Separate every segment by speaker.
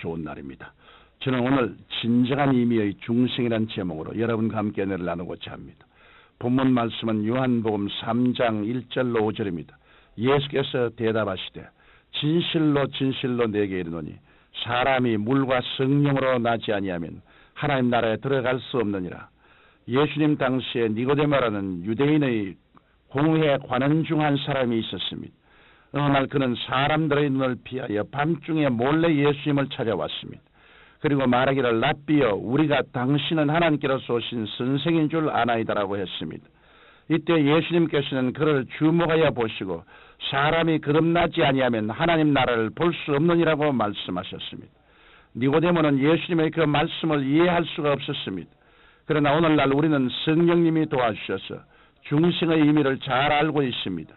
Speaker 1: 좋은 날입니다. 저는 오늘 진정한 의미의 중생이라는 제목으로 여러분과 함께 은혜를 나누고자 합니다. 본문 말씀은 요한복음 3장 1절로 5절입니다. 예수께서 대답하시되 진실로 진실로 내게 이르노니 사람이 물과 성령으로 나지 아니하면 하나님 나라에 들어갈 수 없느니라. 예수님 당시에 니고데모라는 유대인의 공회 관원 중 한 사람이 있었습니다. 어느 날 그는 사람들의 눈을 피하여 밤중에 몰래 예수님을 찾아왔습니다. 그리고 말하기를 랍비여 우리가 당신은 하나님께로서 오신 선생인 줄 아나이다라고 했습니다. 이때 예수님께서는 그를 주목하여 보시고 사람이 거듭나지 아니하면 하나님 나라를 볼 수 없느니라고 말씀하셨습니다. 니고데모는 예수님의 그 말씀을 이해할 수가 없었습니다. 그러나 오늘날 우리는 성령님이 도와주셔서 중생의 의미를 잘 알고 있습니다.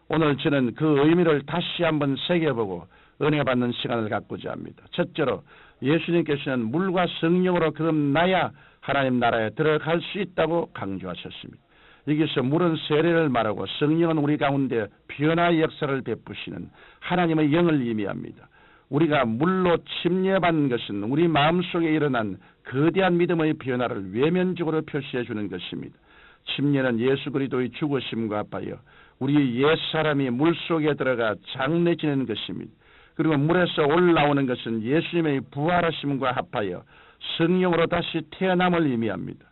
Speaker 1: 오늘 저는 그 의미를 다시 한번 새겨보고 은혜 받는 시간을 갖고자 합니다. 첫째로 예수님께서는 물과 성령으로 거듭나야 하나님 나라에 들어갈 수 있다고 강조하셨습니다. 여기서 물은 세례를 말하고 성령은 우리 가운데 변화의 역사를 베푸시는 하나님의 영을 의미합니다. 우리가 물로 침례받는 것은 우리 마음속에 일어난 거대한 믿음의 변화를 외면적으로 표시해 주는 것입니다. 침례는 예수 그리스도의 죽으심과 합하여 우리 옛사람이 물속에 들어가 장래지는 것입니다. 그리고 물에서 올라오는 것은 예수님의 부활하심과 합하여 성령으로 다시 태어남을 의미합니다.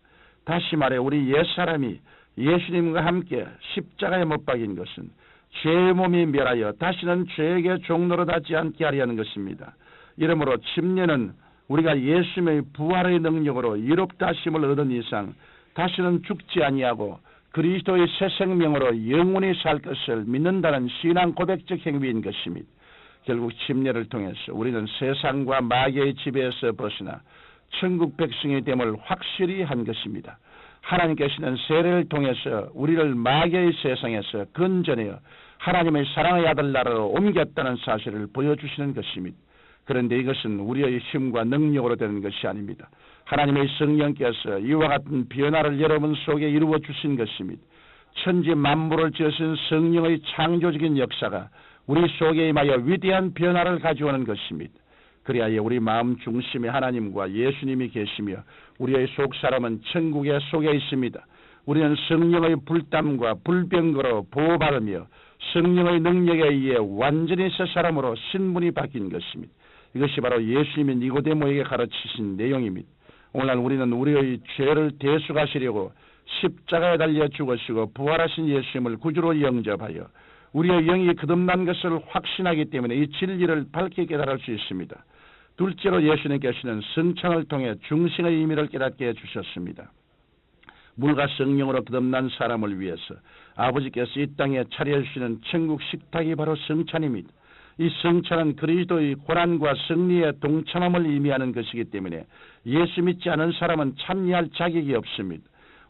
Speaker 1: 다시 말해 우리 옛사람이 예수님과 함께 십자가에 못 박인 것은 죄의 몸이 멸하여 다시는 죄에게 종노릇하지 않게 하려는 것입니다. 이러므로 침례는 우리가 예수님의 부활의 능력으로 이롭다 하심을 얻은 이상 다시는 죽지 아니하고 그리스도의 새 생명으로 영원히 살 것을 믿는다는 신앙 고백적 행위인 것입니다. 결국 침례를 통해서 우리는 세상과 마귀의 지배에서 벗어나 천국 백성이 됨을 확실히 한 것입니다. 하나님께서는 세례를 통해서 우리를 마귀의 세상에서 건져내어 하나님의 사랑의 아들 나라로 옮겼다는 사실을 보여주시는 것입니다. 그런데 이것은 우리의 힘과 능력으로 되는 것이 아닙니다. 하나님의 성령께서 이와 같은 변화를 여러분 속에 이루어 주신 것입니다. 천지 만물을 지으신 성령의 창조적인 역사가 우리 속에 임하여 위대한 변화를 가져오는 것입니다. 그리하여 우리 마음 중심에 하나님과 예수님이 계시며 우리의 속사람은 천국에 속에 있습니다. 우리는 성령의 불담과 불병거로 보호받으며 성령의 능력에 의해 완전히 새 사람으로 신분이 바뀐 것입니다. 이것이 바로 예수님이 니고데모에게 가르치신 내용입니다. 오늘날 우리는 우리의 죄를 대속하시려고 십자가에 달려 죽으시고 부활하신 예수님을 구주로 영접하여 우리의 영이 거듭난 것을 확신하기 때문에 이 진리를 밝게 깨달을 수 있습니다. 둘째로 예수님께서는 성찬을 통해 중생의 의미를 깨닫게 해주셨습니다. 물과 성령으로 거듭난 사람을 위해서 아버지께서 이 땅에 차려주시는 천국 식탁이 바로 성찬입니다. 이 성찬은 그리스도의 고난과 승리에 동참함을 의미하는 것이기 때문에 예수 믿지 않은 사람은 참여할 자격이 없습니다.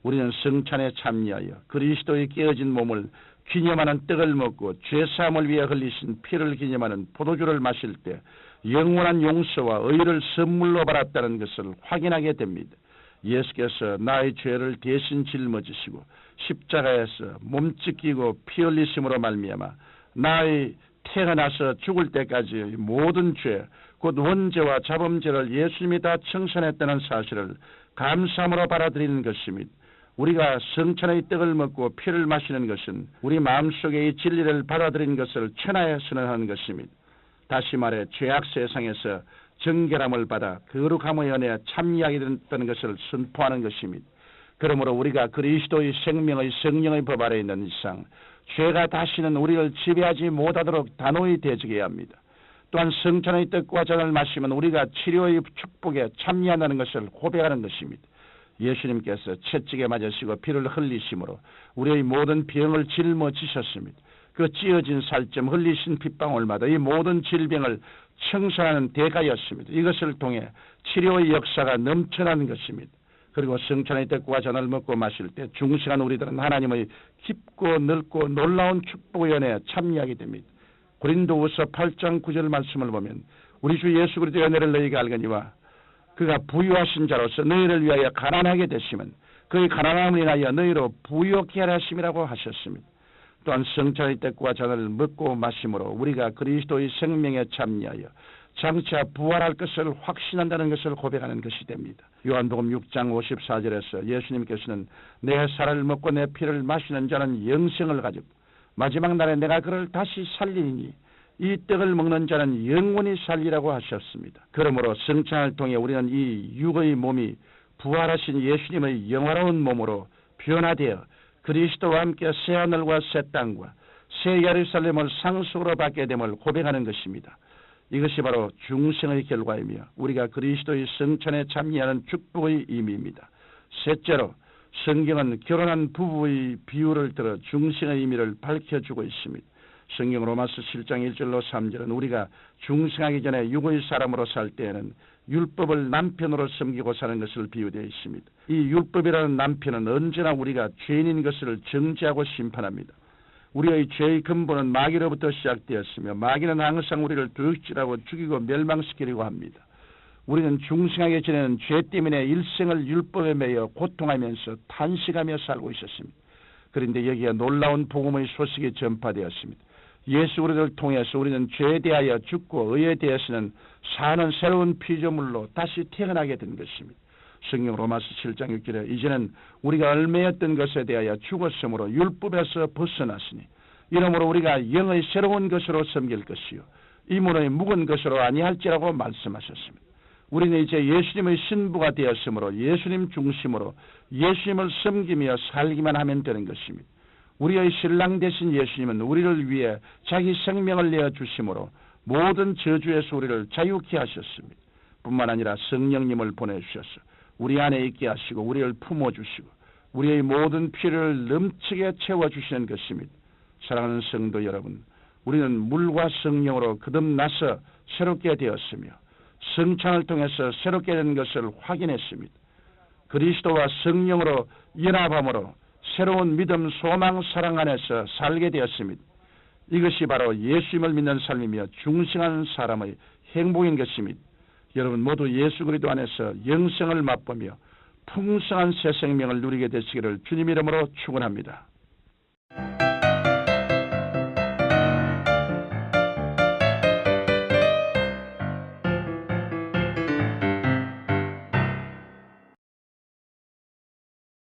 Speaker 1: 우리는 성찬에 참여하여 그리스도의 깨어진 몸을 기념하는 떡을 먹고 죄사함을 위해 흘리신 피를 기념하는 포도주를 마실 때 영원한 용서와 의를 선물로 받았다는 것을 확인하게 됩니다. 예수께서 나의 죄를 대신 짊어지시고 십자가에서 몸찢기고 피 흘리심으로 말미암아 나의 태어나서 죽을 때까지 모든 죄, 곧 원죄와 자범죄를 예수님이 다 청산했다는 사실을 감사함으로 받아들이는 것입니다. 우리가 성찬의 떡을 먹고 피를 마시는 것은 우리 마음속에 이 진리를 받아들인 것을 천하에 선언하는 것입니다. 다시 말해 죄악 세상에서 정결함을 받아 거룩함의 연애에 참여하게 된다는 것을 선포하는 것입니다. 그러므로 우리가 그리스도의 생명의 성령의 법 아래 있는 이상 죄가 다시는 우리를 지배하지 못하도록 단호히 대적해야 합니다. 또한 성찬의 떡과 잔을 마시면 우리가 치료의 축복에 참여한다는 것을 고백하는 것입니다. 예수님께서 채찍에 맞으시고 피를 흘리심으로 우리의 모든 병을 짊어지셨습니다. 그 찢어진 살점 흘리신 핏방울마다 이 모든 질병을 청산하는 대가였습니다. 이것을 통해 치료의 역사가 넘쳐나는 것입니다. 그리고 성찬의 떡과 잔을 먹고 마실 때 중생한 우리들은 하나님의 깊고 넓고 놀라운 축복의 연애에 참여하게 됩니다. 고린도후서 8장 9절 말씀을 보면 우리 주 예수 그리스도의 은혜를 너희가 알거니와 그가 부유하신 자로서 너희를 위하여 가난하게 되시면 그의 가난함을 인하여 너희로 부유케 하려 하심이라고 하셨습니다. 또한 성찬의 떡과 잔을 먹고 마심으로 우리가 그리스도의 생명에 참여하여 장차 부활할 것을 확신한다는 것을 고백하는 것이 됩니다. 요한복음 6장 54절에서 예수님께서는 내 살을 먹고 내 피를 마시는 자는 영생을 가지고 마지막 날에 내가 그를 다시 살리니 이 떡을 먹는 자는 영원히 살리라고 하셨습니다. 그러므로 성찬을 통해 우리는 이 육의 몸이 부활하신 예수님의 영화로운 몸으로 변화되어 그리스도와 함께 새하늘과 새 땅과 새 예루살렘을 상속으로 받게 됨을 고백하는 것입니다. 이것이 바로 중생의 결과이며 우리가 그리스도의 성찬에 참여하는 축복의 의미입니다. 셋째로 성경은 결혼한 부부의 비유를 들어 중생의 의미를 밝혀주고 있습니다. 성경 로마서 7장 1절로 3절은 우리가 중생하기 전에 육의 사람으로 살 때에는 율법을 남편으로 섬기고 사는 것을 비유되어 있습니다. 이 율법이라는 남편은 언제나 우리가 죄인인 것을 정죄하고 심판합니다. 우리의 죄의 근본은 마귀로부터 시작되었으며 마귀는 항상 우리를 도둑질하고 죽이고 멸망시키려고 합니다. 우리는 중생하기 전에는 죄 때문에 일생을 율법에 매여 고통하면서 탄식하며 살고 있었습니다. 그런데 여기에 놀라운 복음의 소식이 전파되었습니다. 예수 그리스도를 통해서 우리는 죄에 대하여 죽고 의에 대해서는 사는 새로운 피조물로 다시 태어나게 된 것입니다. 성경 로마서 7장 6절에 이제는 우리가 얽매였던 것에 대하여 죽었으므로 율법에서 벗어났으니 이러므로 우리가 영의 새로운 것으로 섬길 것이요 이문의 묵은 것으로 아니할지라고 말씀하셨습니다. 우리는 이제 예수님의 신부가 되었으므로 예수님 중심으로 예수님을 섬기며 살기만 하면 되는 것입니다. 우리의 신랑 되신 예수님은 우리를 위해 자기 생명을 내어주심으로 모든 저주에서 우리를 자유케 하셨습니다. 뿐만 아니라 성령님을 보내주셔서 우리 안에 있게 하시고 우리를 품어주시고 우리의 모든 필요를 넘치게 채워주시는 것입니다. 사랑하는 성도 여러분, 우리는 물과 성령으로 거듭나서 새롭게 되었으며 성찬을 통해서 새롭게 된 것을 확인했습니다. 그리스도와 성령으로 연합함으로 새로운 믿음, 소망, 사랑 안에서 살게 되었습니다. 이것이 바로 예수님을 믿는 삶이며 중생하는 사람의 행복인 것입니다. 여러분 모두 예수 그리스도 안에서 영생을 맛보며 풍성한 새 생명을 누리게 되시기를 주님 이름으로 축원합니다.